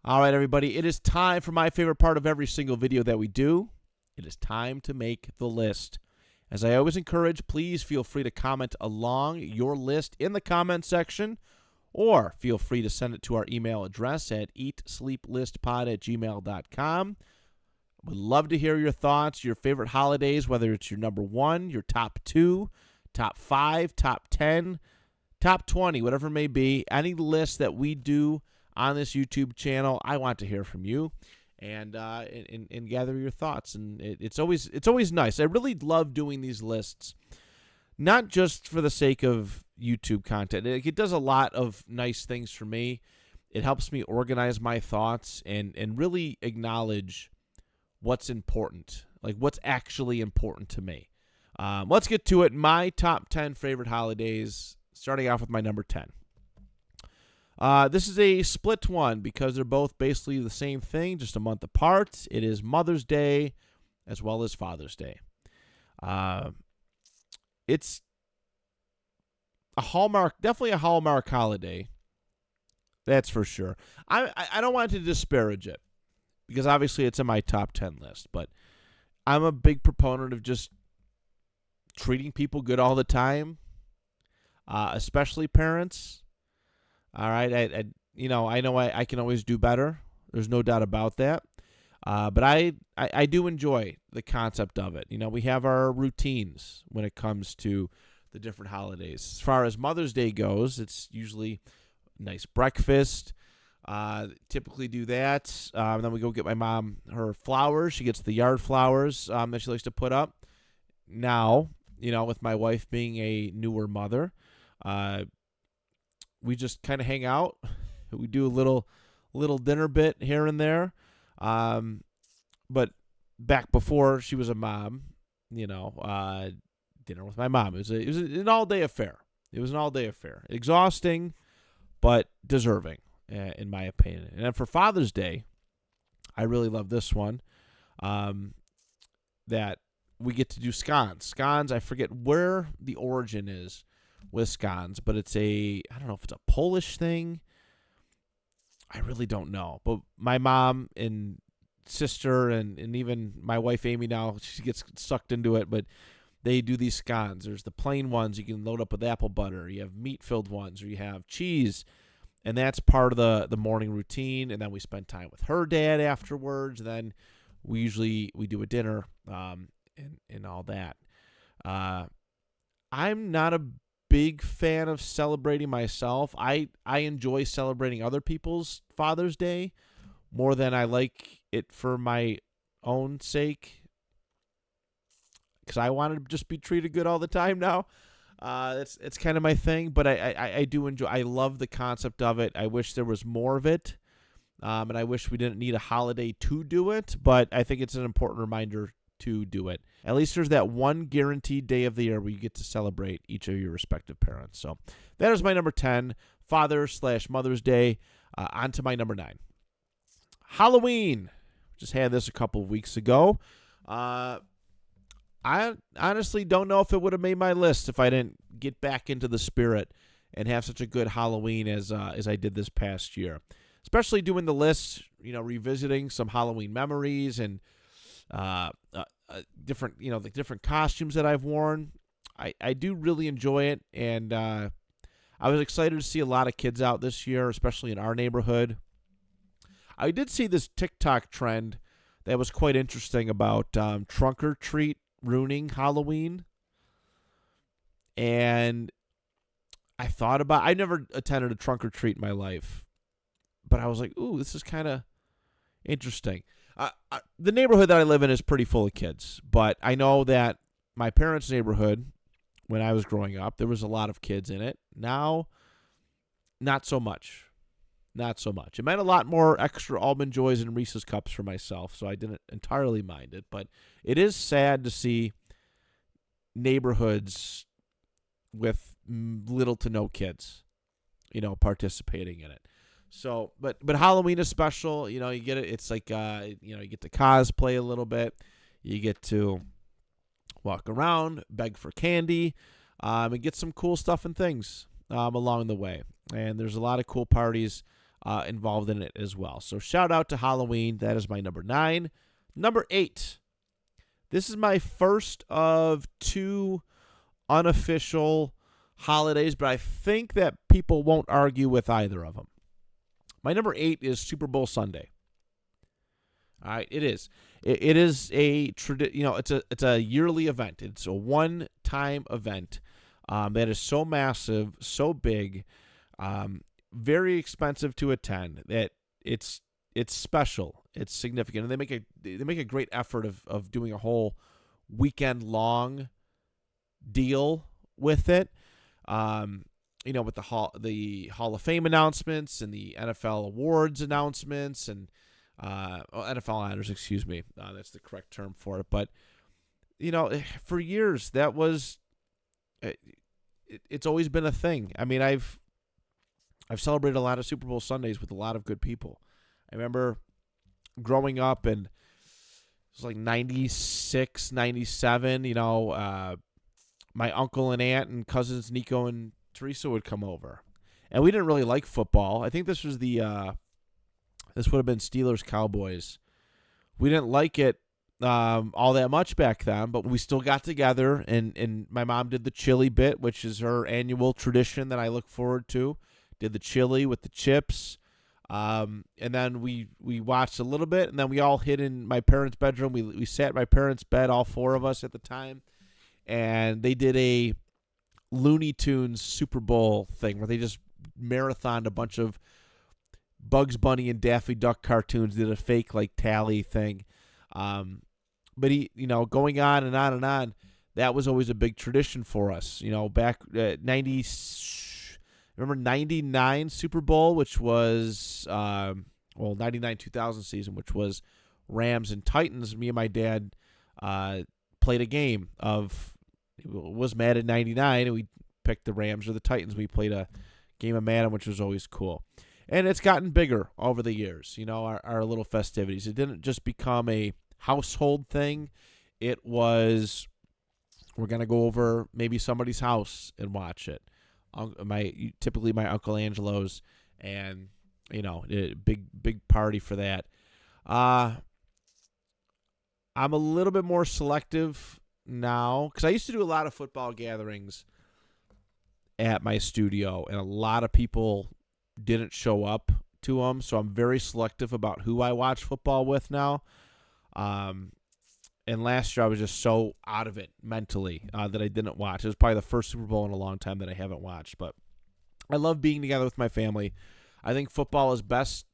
All right, everybody, it is time for my favorite part of every single video that we do. It is time to make the list. As I always encourage, please feel free to comment along your list in the comment section, or feel free to send it to our email address at eatsleeplistpod@gmail.com. Would love to hear your thoughts, your favorite holidays, whether it's your number one, your top two, top five, top 10, top 20, whatever it may be. Any list that we do on this YouTube channel, I want to hear from you and gather your thoughts. And it's always nice. I really love doing these lists, not just for the sake of YouTube content. It does a lot of nice things for me. It helps me organize my thoughts and really acknowledge what's important, like what's actually important to me. Let's get to it. My top 10 favorite holidays, starting off with my number 10. This is a split one because they're both basically the same thing, just a month apart. It is Mother's Day as well as Father's Day. It's a hallmark, definitely a hallmark holiday. That's for sure. I don't want to disparage it because obviously it's in my top 10 list, but I'm a big proponent of just treating people good all the time, especially parents. All right, I know I can always do better. There's no doubt about that. But I do enjoy the concept of it. We have our routines when it comes to the different holidays. As far as Mother's Day goes, it's usually a nice breakfast. Typically do that. Then we go get my mom her flowers. She gets the yard flowers that she likes to put up. Now, with my wife being a newer mother, we just kind of hang out. We do a little dinner bit here and there. But back before she was a mom, dinner with my mom. It was an all-day affair. It was an all-day affair. Exhausting, but deserving, in my opinion. And then for Father's Day, I really love this one, that we get to do scones. Scones, I forget where the origin is with scones, but I don't know if it's a Polish thing. I really don't know. But my mom and sister and even my wife Amy now, she gets sucked into it, but they do these scones. There's the plain ones you can load up with apple butter. You have meat-filled ones, or you have cheese, and that's part of the morning routine. And then we spend time with her dad afterwards. And then we do a dinner and all that. I'm not a big fan of celebrating myself. I enjoy celebrating other people's Father's Day more than I like it for my own sake, because I want to just be treated good all the time now. It's kind of my thing, but I do enjoy. I love the concept of it. I wish there was more of it, and I wish we didn't need a holiday to do it. But I think it's an important reminder to do it. At least there's that one guaranteed day of the year where you get to celebrate each of your respective parents. So that is my number 10, Father/Mother's Day. On to my number 9, Halloween. Just had this a couple of weeks ago. I honestly don't know if it would have made my list if I didn't get back into the spirit and have such a good Halloween as I did this past year. Especially doing the list, revisiting some Halloween memories and different, the different costumes that I've worn. I do really enjoy it, and I was excited to see a lot of kids out this year, especially in our neighborhood. I did see this TikTok trend that was quite interesting about trunk or treat ruining Halloween, and I never attended a trunk or treat in my life, but I was like, ooh, this is kind of interesting. The neighborhood that I live in is pretty full of kids, but I know that my parents' neighborhood, when I was growing up, there was a lot of kids in it. Now, not so much. Not so much. It meant a lot more extra Almond Joys and Reese's Cups for myself, so I didn't entirely mind it. But it is sad to see neighborhoods with little to no kids, participating in it. So, but Halloween is special. You get it. It's like, you get to cosplay a little bit. You get to walk around, beg for candy, and get some cool stuff and things along the way. And there's a lot of cool parties involved in it as well. So shout out to Halloween. That is my number 9. Number 8. This is my first of 2 unofficial holidays, but I think that people won't argue with either of them. My number 8 is Super Bowl Sunday. All right, it is. It is a it's a yearly event. It's a one-time event that is so massive, so big, very expensive to attend. That it's special. It's significant, and they make a great effort of doing a whole weekend long deal with it. With the Hall of Fame announcements and the NFL awards announcements and NFL honors, excuse me. That's the correct term for it. But for years that was it's always been a thing. I mean, I've celebrated a lot of Super Bowl Sundays with a lot of good people. I remember growing up, and it was like 96, 97, my uncle and aunt and cousins Nico and Teresa would come over. And we didn't really like football. I think this was this would have been Steelers Cowboys. We didn't like it all that much back then, but we still got together, and my mom did the chili bit, which is her annual tradition that I look forward to. Did the chili with the chips. And then we watched a little bit, and then we all hid in my parents' bedroom. We sat in my parents' bed, all 4 of us at the time, and they did a Looney Tunes Super Bowl thing where they just marathoned a bunch of Bugs Bunny and Daffy Duck cartoons, did a fake tally thing. But going on and on and on, that was always a big tradition for us. Back at 99 Super Bowl, which was 99-2000 season, which was Rams and Titans. Me and my dad played a game of, it was Madden 99, and we picked the Rams or the Titans. We played a game of Madden, which was always cool. And it's gotten bigger over the years, our little festivities. It didn't just become a household thing. It was, we're going to go over maybe somebody's house and watch it. Typically my Uncle Angelo's, and, a big party for that. I'm a little bit more selective now, because I used to do a lot of football gatherings at my studio, and a lot of people didn't show up to them, so I'm very selective about who I watch football with now. And last year I was just so out of it mentally that I didn't watch. It was probably the first Super Bowl in a long time that I haven't watched, but I love being together with my family. I think football is best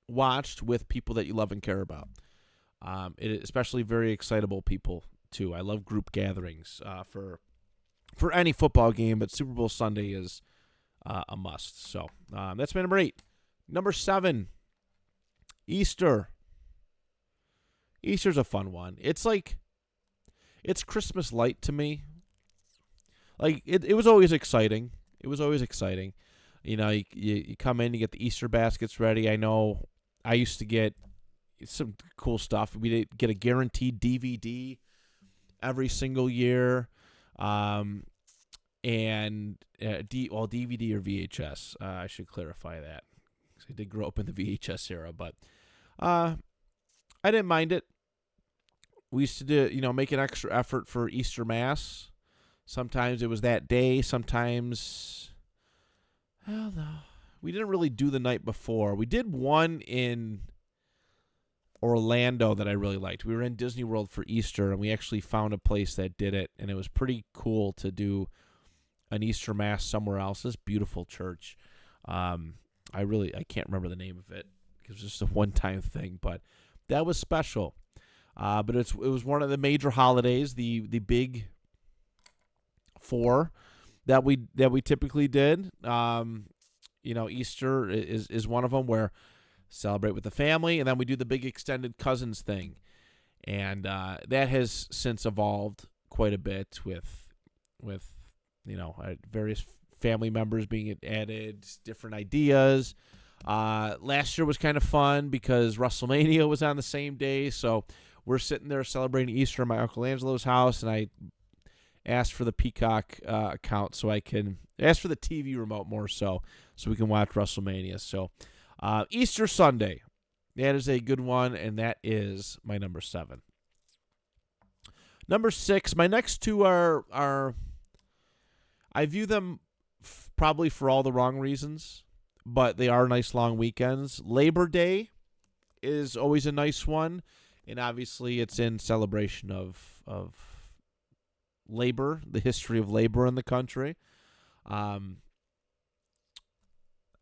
watched with people that you love and care about. Especially very excitable people too. I love group gatherings for any football game, but Super Bowl Sunday is a must. So that's my number 8. Number 7, Easter. Easter's a fun one. It's Christmas light to me. It was always exciting. It was always exciting. You come in, you get the Easter baskets ready. I know I used to get some cool stuff. We get a guaranteed DVD every single year. And DVD or VHS. I should clarify that, because I did grow up in the VHS era, but I didn't mind it. We used to do, make an extra effort for Easter Mass. Sometimes it was that day. Sometimes, we didn't really do the night before. We did one in Orlando that I really liked. We were in Disney World for Easter, and we actually found a place that did it, and it was pretty cool to do an Easter Mass somewhere else. This beautiful church. I can't remember the name of it, because it was just a one-time thing, but that was special. But it was one of the major holidays, the big 4 that we typically did. Easter is one of them, where celebrate with the family, and then we do the big extended cousins thing, and that has since evolved quite a bit with various family members being added, different ideas. Last year was kind of fun because WrestleMania was on the same day, so we're sitting there celebrating Easter at my Uncle Angelo's house, and I asked for the Peacock account so I can ask for the TV remote more so we can watch WrestleMania. So Easter Sunday. That is a good one, and that is my number 7. Number 6, my next two are I view them probably for all the wrong reasons, but they are nice long weekends. Labor Day is always a nice one, and obviously it's in celebration of labor, the history of labor in the country. I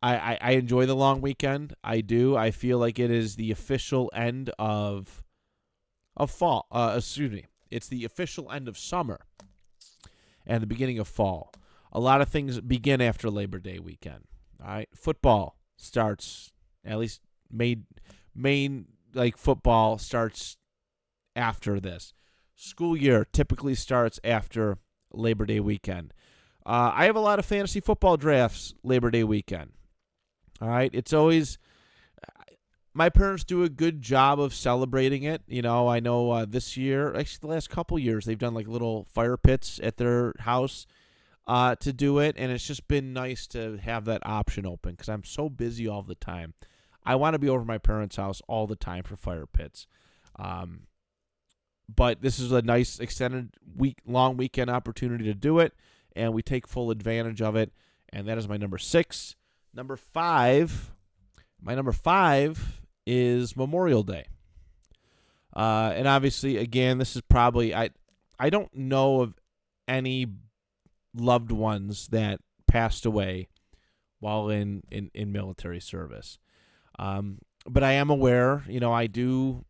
enjoy the long weekend. I do. I feel like it is the official end of fall. It's the official end of summer and the beginning of fall. A lot of things begin after Labor Day weekend. All right, football starts, at least main like football starts after this. School year typically starts after Labor Day weekend. I have a lot of fantasy football drafts Labor Day weekend. All right, it's always my parents do a good job of celebrating it. You know, I know this year, actually the last couple years, they've done like little fire pits at their house to do it, and it's just been nice to have that option open because I'm so busy all the time. I want to be over my parents' house all the time for fire pits. But this is a nice extended long weekend opportunity to do it, and we take full advantage of it, and that is my number 6. Number 5, my number 5 is Memorial Day. And obviously, again, this is probably, I don't know of any loved ones that passed away while in military service. But I am aware, I do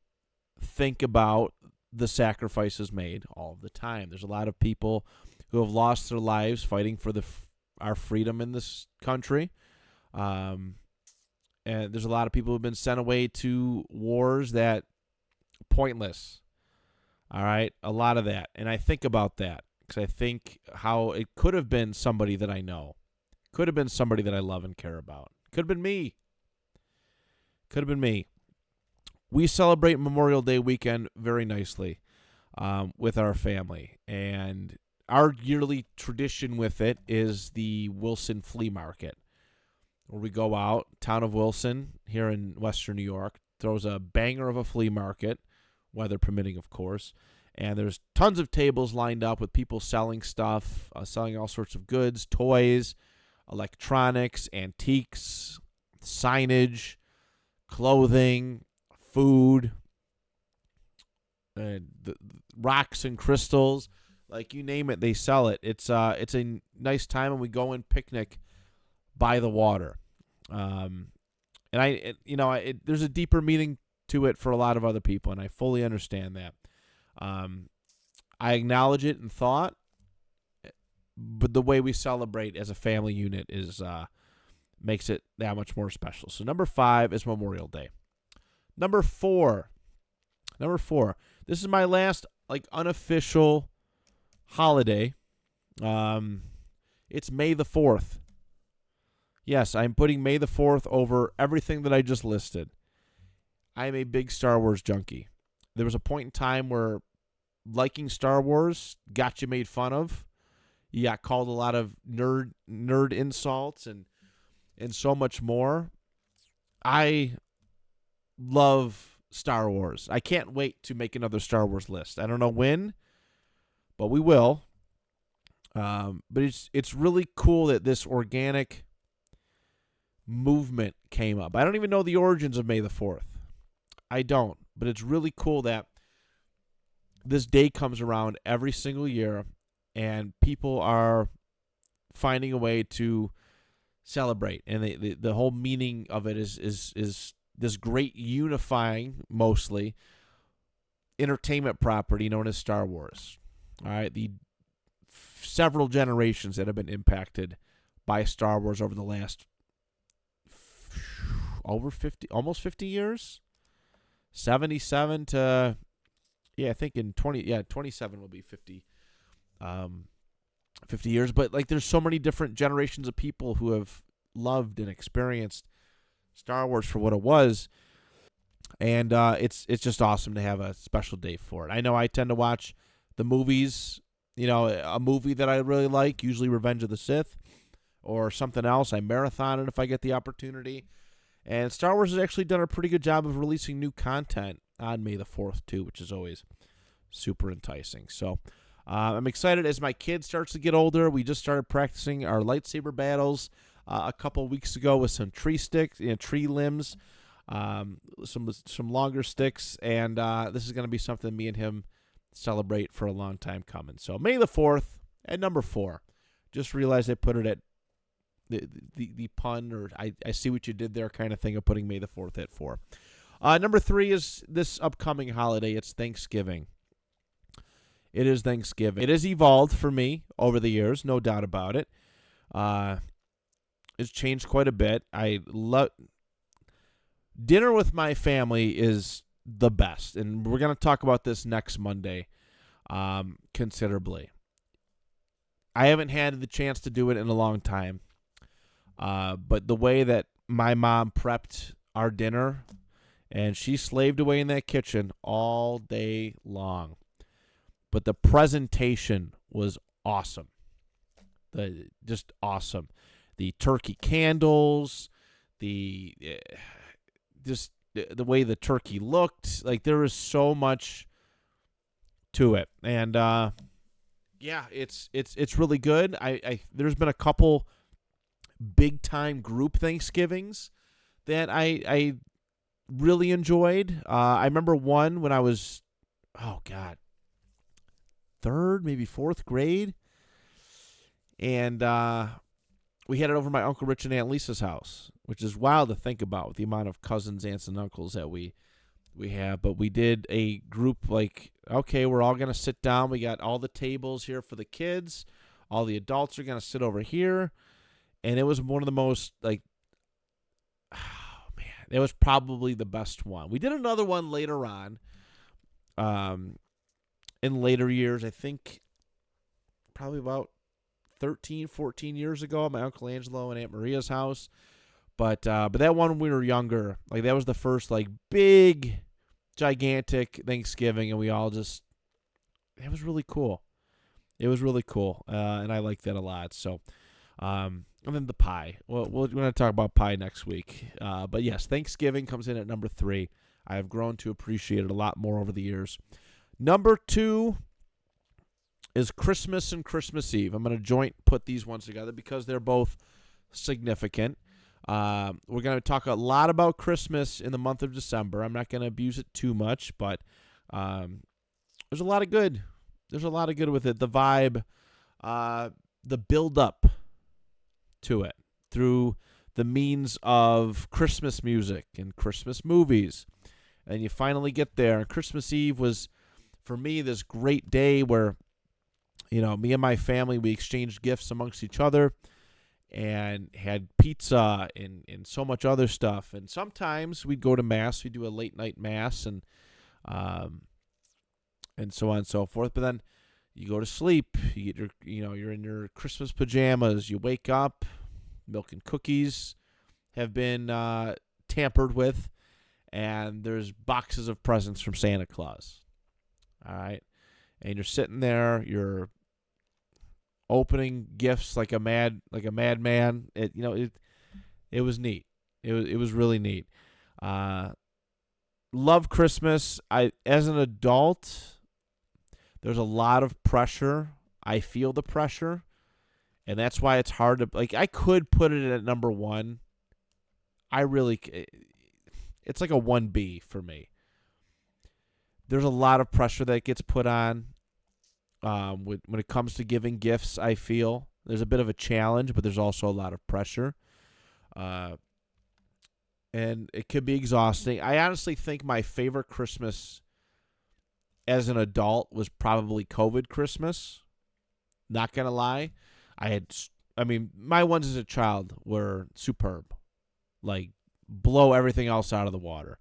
think about the sacrifices made all the time. There's a lot of people who have lost their lives fighting for our freedom in this country. And there's a lot of people who have been sent away to wars that pointless. All right, a lot of that. And I think about that because I think how it could have been somebody that I know. Could have been somebody that I love and care about. Could have been me. Could have been me. We celebrate Memorial Day weekend very nicely with our family. And our yearly tradition with it is the Wilson Flea Market, where we go out. Town of Wilson here in Western New York throws a banger of a flea market, weather permitting, of course. And there's tons of tables lined up with people selling stuff, selling all sorts of goods, toys, electronics, antiques, signage, clothing, food, the rocks and crystals, like you name it, they sell it. It's a nice time, and we go and picnic by the water. And there's a deeper meaning to it for a lot of other people, and I fully understand that. I acknowledge it in thought, but the way we celebrate as a family unit is makes it that much more special. So number 5 is Memorial Day. Number 4. This is my last unofficial holiday. It's May the 4th. Yes, I'm putting May the 4th over everything that I just listed. I'm a big Star Wars junkie. There was a point in time where liking Star Wars got you made fun of. You got called a lot of nerd insults and so much more. I love Star Wars. I can't wait to make another Star Wars list. I don't know when, but we will. But it's really cool that this organic movement came up. I don't even know the origins of May the 4th. I don't. But it's really cool that this day comes around every single year and people are finding a way to celebrate. And the whole meaning of it is this great unifying, mostly, entertainment property known as Star Wars. All right, the several generations that have been impacted by Star Wars over the last almost 50 years. 77 to, I think in 27 will be 50 years. But there's so many different generations of people who have loved and experienced Star Wars for what it was. And it's just awesome to have a special day for it. I know I tend to watch the movies, a movie that I really like, usually Revenge of the Sith or something else. I marathon it if I get the opportunity. And Star Wars has actually done a pretty good job of releasing new content on May the 4th, too, which is always super enticing. So I'm excited as my kid starts to get older. We just started practicing our lightsaber battles a couple weeks ago with some tree sticks, tree limbs, some longer sticks, and this is going to be something me and him celebrate for a long time coming. So May the 4th at number 4. Just realized I put it at the pun, or I see what you did there kind of thing of putting May the 4th at 4. Number 3 is this upcoming holiday. It's Thanksgiving. It is Thanksgiving. It has evolved for me over the years, no doubt about it. It's changed quite a bit. I love dinner with my family is the best, and we're going to talk about this next Monday considerably. I haven't had the chance to do it in a long time, but the way that my mom prepped our dinner, and she slaved away in that kitchen all day long, but the presentation was awesome. Just awesome. The turkey candles, just the way the turkey looked, like there was so much to it, and yeah, it's really good. I there's been a couple big time group Thanksgivings that I really enjoyed. I remember one when I was, oh God, third, maybe fourth grade, and we had it over my Uncle Rich and Aunt Lisa's house, which is wild to think about with the amount of cousins, aunts, and uncles that we have. But we did a group like, okay, we're all going to sit down. We got all the tables here for the kids. All the adults are going to sit over here. And it was one of the most, like, oh, man, it was probably the best one. We did another one later on in later years, I think probably about 13, 14 years ago at my Uncle Angelo and Aunt Maria's house. But that one when we were younger, like that was the first like big, gigantic Thanksgiving, and we all just, it was really cool. It was really cool, and I liked that a lot. So, and then the pie. Well, we're going to talk about pie next week. But yes, Thanksgiving comes in at number 3. I have grown to appreciate it a lot more over the years. Number 2 is Christmas and Christmas Eve. I'm going to joint put these ones together because they're both significant. We're going to talk a lot about Christmas in the month of December. I'm not going to abuse it too much, but there's a lot of good. There's a lot of good with it. The vibe, the build-up to it through the means of Christmas music and Christmas movies. And you finally get there. Christmas Eve was, for me, this great day where, you know, me and my family, we exchanged gifts amongst each other and had pizza and so much other stuff. And sometimes we'd go to Mass. We'd do a late-night Mass and so on and so forth. But then you go to sleep. You get you're in your Christmas pajamas. You wake up. Milk and cookies have been tampered with. And there's boxes of presents from Santa Claus. All right? And you're sitting there. You're opening gifts like a madman. It was neat. It was really neat. Love Christmas. As an adult, there's a lot of pressure. I feel the pressure, and that's why it's hard to like. I could put it at number 1. It's like a 1B for me. There's a lot of pressure that gets put on. When it comes to giving gifts, I feel there's a bit of a challenge, but there's also a lot of pressure. And it could be exhausting. I honestly think my favorite Christmas as an adult was probably COVID Christmas. Not going to lie. My ones as a child were superb. Like, blow everything else out of the water.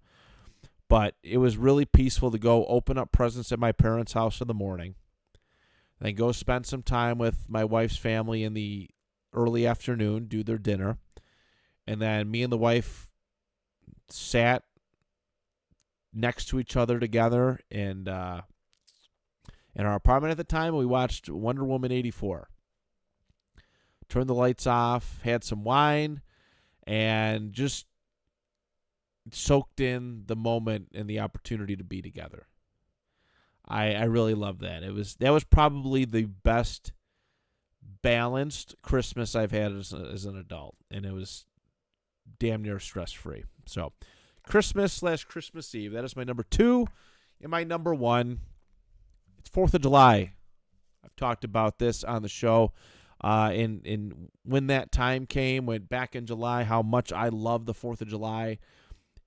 But it was really peaceful to go open up presents at my parents' house in the morning. Then go spend some time with my wife's family in the early afternoon, do their dinner. And then me and the wife sat next to each other together in our apartment at the time, and we watched Wonder Woman 84. Turned the lights off, had some wine, and just soaked in the moment and the opportunity to be together. I really love that. That was probably the best balanced Christmas I've had as an adult, and it was damn near stress free. So, Christmas/Christmas Eve. That is my number 2, and my number 1. It's 4th of July. I've talked about this on the show. In when that time came, when back in July, how much I love the 4th of July.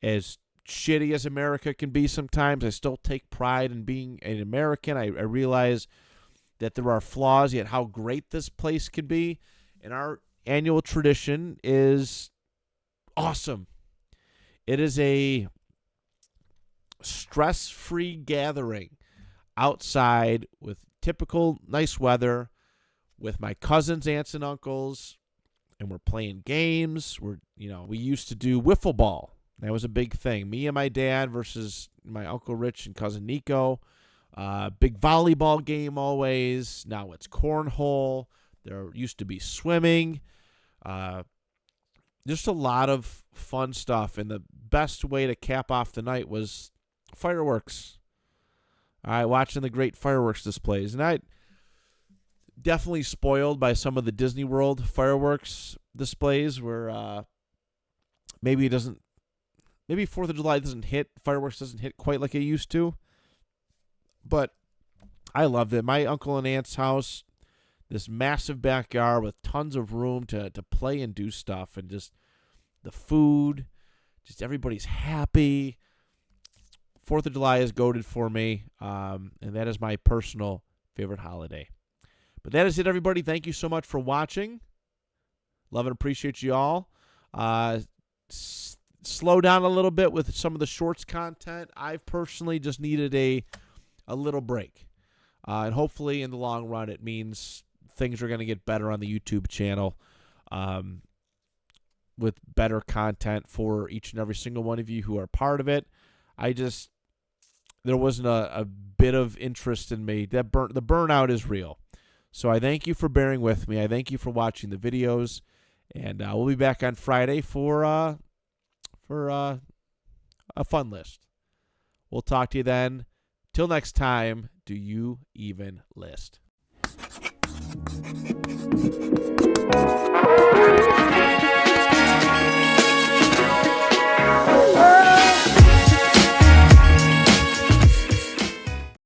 As shitty as America can be sometimes, I still take pride in being an American. I realize that there are flaws, yet how great this place can be. And our annual tradition is awesome. It is a stress-free gathering outside with typical nice weather, with my cousins, aunts, and uncles, and we're playing games. We used to do wiffle ball. That was a big thing. Me and my dad versus my Uncle Rich and cousin Nico. Big volleyball game always. Now it's cornhole. There used to be swimming. Just a lot of fun stuff. And the best way to cap off the night was fireworks. All right, watching the great fireworks displays. And I definitely spoiled by some of the Disney World fireworks displays where maybe 4th of July fireworks doesn't hit quite like it used to. But I loved it. My uncle and aunt's house, this massive backyard with tons of room to play and do stuff, and just the food, just everybody's happy. 4th of July is goated for me, and that is my personal favorite holiday. But that is it, everybody. Thank you so much for watching. Love and appreciate you all. Slow down a little bit with some of the shorts content. I've personally just needed a little break. And hopefully in the long run it means things are going to get better on the YouTube channel with better content for each and every single one of you who are part of it. There wasn't a bit of interest in me. The burnout is real. So I thank you for bearing with me. I thank you for watching the videos. And we'll be back on Friday for a fun list. We'll talk to you then. Till next time, do you even list?